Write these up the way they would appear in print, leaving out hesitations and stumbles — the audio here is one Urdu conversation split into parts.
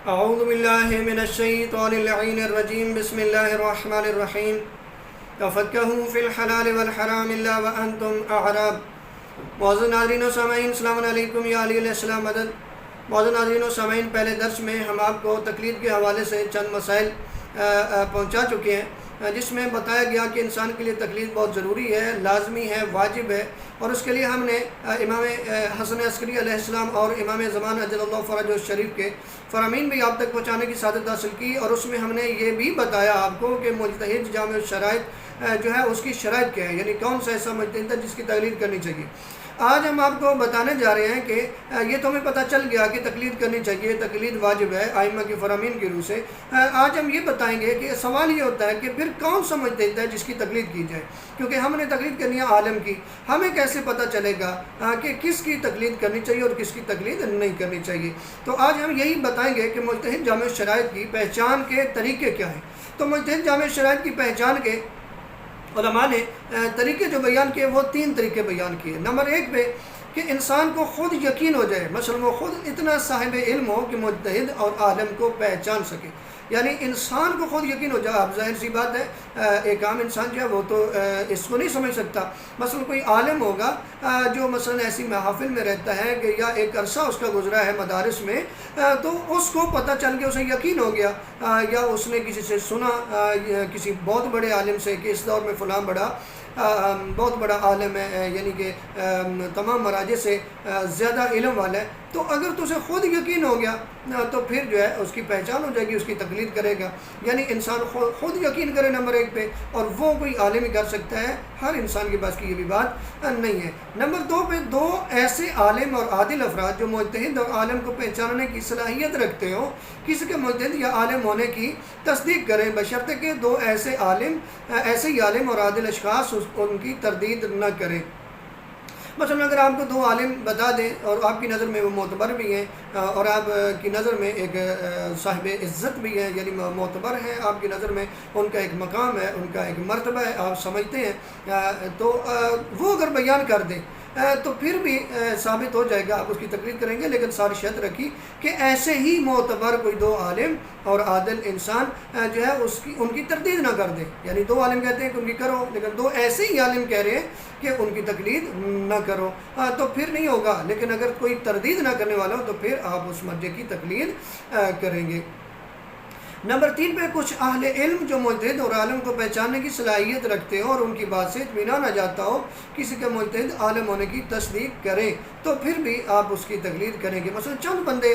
اعوذ باللہ من الشیطان اللعین الرجیم بسم اللہ الرحمن الرحیم تفقہوا فی الحلال والحرام الا وانتم اعراب۔ معزز ناظرین و سامعین السلام علیکم یا علیہ السلام مدد۔ معزز ناظرین و سامعین، پہلے درس میں ہم آپ کو تقلید کے حوالے سے چند مسائل پہنچا چکے ہیں، جس میں بتایا گیا کہ انسان کے لیے تقلید بہت ضروری ہے، لازمی ہے، واجب ہے، اور اس کے لیے ہم نے امام حسن عسکری علیہ السلام اور امام زمان اجل اللہ فرجہ الشریف کے فرامین بھی آپ تک پہنچانے کی سعادت حاصل کی، اور اس میں ہم نے یہ بھی بتایا آپ کو کہ مجتہد جامع الشرائط جو ہے اس کی شرائط کیا ہے، یعنی کون سا ایسا مجتہد ہے جس کی تقلید کرنی چاہیے۔ آج ہم آپ کو بتانے جا رہے ہیں کہ یہ تو ہمیں پتہ چل گیا کہ تقلید کرنی چاہیے، تقلید واجب ہے ائمہ کے فرامین کی روح سے۔ آج ہم یہ بتائیں گے کہ سوال یہ ہوتا ہے کہ پھر کون سا مجتہد ہے جس کی تقلید کی جائے، کیونکہ ہم نے تقلید کرنی ہے عالم کی، ہمیں کیسے پتہ چلے گا کہ کس کی تقلید کرنی چاہیے اور کس کی تقلید نہیں کرنی چاہیے۔ تو آج ہم یہی بتائیں گے کہ مجتہد جامع الشرائط کی پہچان کے طریقے کیا ہیں۔ تو مجتہد جامع الشرائط کی پہچان کے علماء نے طریقے جو بیان کیے وہ 3 طریقے بیان کیے۔ نمبر 1 پہ کہ انسان کو خود یقین ہو جائے، مثلا وہ خود اتنا صاحب علم ہو کہ مجتہد اور عالم کو پہچان سکے، یعنی انسان کو خود یقین ہو جائے۔ اب ظاہر سی بات ہے ایک عام انسان جو ہے وہ تو اس کو نہیں سمجھ سکتا، مثلا کوئی عالم ہوگا جو مثلا ایسی محافل میں رہتا ہے کہ یا ایک عرصہ اس کا گزرا ہے مدارس میں، تو اس کو پتہ چل گیا، اسے یقین ہو گیا، یا اس نے کسی سے سنا کسی بہت بڑے عالم سے کہ اس دور میں فلاں بہت بڑا عالم ہے، یعنی کہ تمام مراجع سے زیادہ علم والا ہے، تو اگر تو اسے خود یقین ہو گیا تو پھر جو ہے اس کی پہچان ہو جائے گی، اس کی تقلید کرے گا۔ یعنی انسان خود یقین کرے نمبر 1 پہ، اور وہ کوئی عالم ہی کر سکتا ہے، ہر انسان کے پاس کی یہ بھی بات نہیں ہے۔ نمبر 2 پہ 2 ایسے عالم اور عادل افراد جو مجتہد اور عالم کو پہچاننے کی صلاحیت رکھتے ہوں، کسی کے مجتہد یا عالم ہونے کی تصدیق کریں، بشرطے کہ 2 ایسے ہی عالم اور عادل اشخاص ان کی تردید نہ کریں۔ مثلا اگر آپ کو 2 عالم بتا دیں اور آپ کی نظر میں وہ معتبر بھی ہیں اور آپ کی نظر میں ایک صاحب عزت بھی ہیں، یعنی معتبر ہیں، آپ کی نظر میں ان کا ایک مقام ہے، ان کا ایک مرتبہ ہے، آپ سمجھتے ہیں، تو وہ اگر بیان کر دیں تو پھر بھی ثابت ہو جائے گا، آپ اس کی تقلید کریں گے، لیکن ساری شرط رکھی کہ ایسے ہی معتبر کوئی 2 عالم اور عادل انسان جو ہے ان کی تردید نہ کر دیں۔ یعنی 2 عالم کہتے ہیں کہ ان کی کرو، لیکن 2 ایسے ہی عالم کہہ رہے ہیں کہ ان کی تقلید نہ کرو، تو پھر نہیں ہوگا۔ لیکن اگر کوئی تردید نہ کرنے والا ہو تو پھر آپ اس مرجع کی تقلید کریں گے۔ نمبر 3 پہ کچھ اہل علم جو مجتہد اور عالم کو پہچاننے کی صلاحیت رکھتے ہو اور ان کی بات سے اطمینان آ جاتا ہو، کسی کے مجتہد عالم ہونے کی تصدیق کریں تو پھر بھی آپ اس کی تقلید کریں گے۔ مثلا چند بندے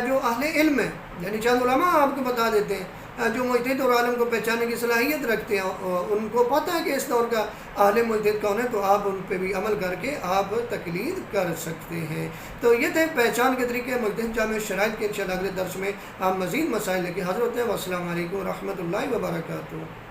جو اہل علم ہیں، یعنی چند علماء آپ کو بتا دیتے ہیں جو مجتہد اور عالم کو پہچاننے کی صلاحیت رکھتے ہیں، ان کو پتہ ہے کہ اس دور کا عالم مجتہد کون ہے، تو آپ ان پہ بھی عمل کر کے آپ تقلید کر سکتے ہیں۔ تو یہ تھے پہچان کے طریقے مجتہد جامع الشرائط کے۔ انشاءاللہ اگلے درس میں ہم مزید مسائل لے کے حاضر ہوتے ہیں۔ والسلام علیکم ورحمۃ اللہ وبرکاتہ۔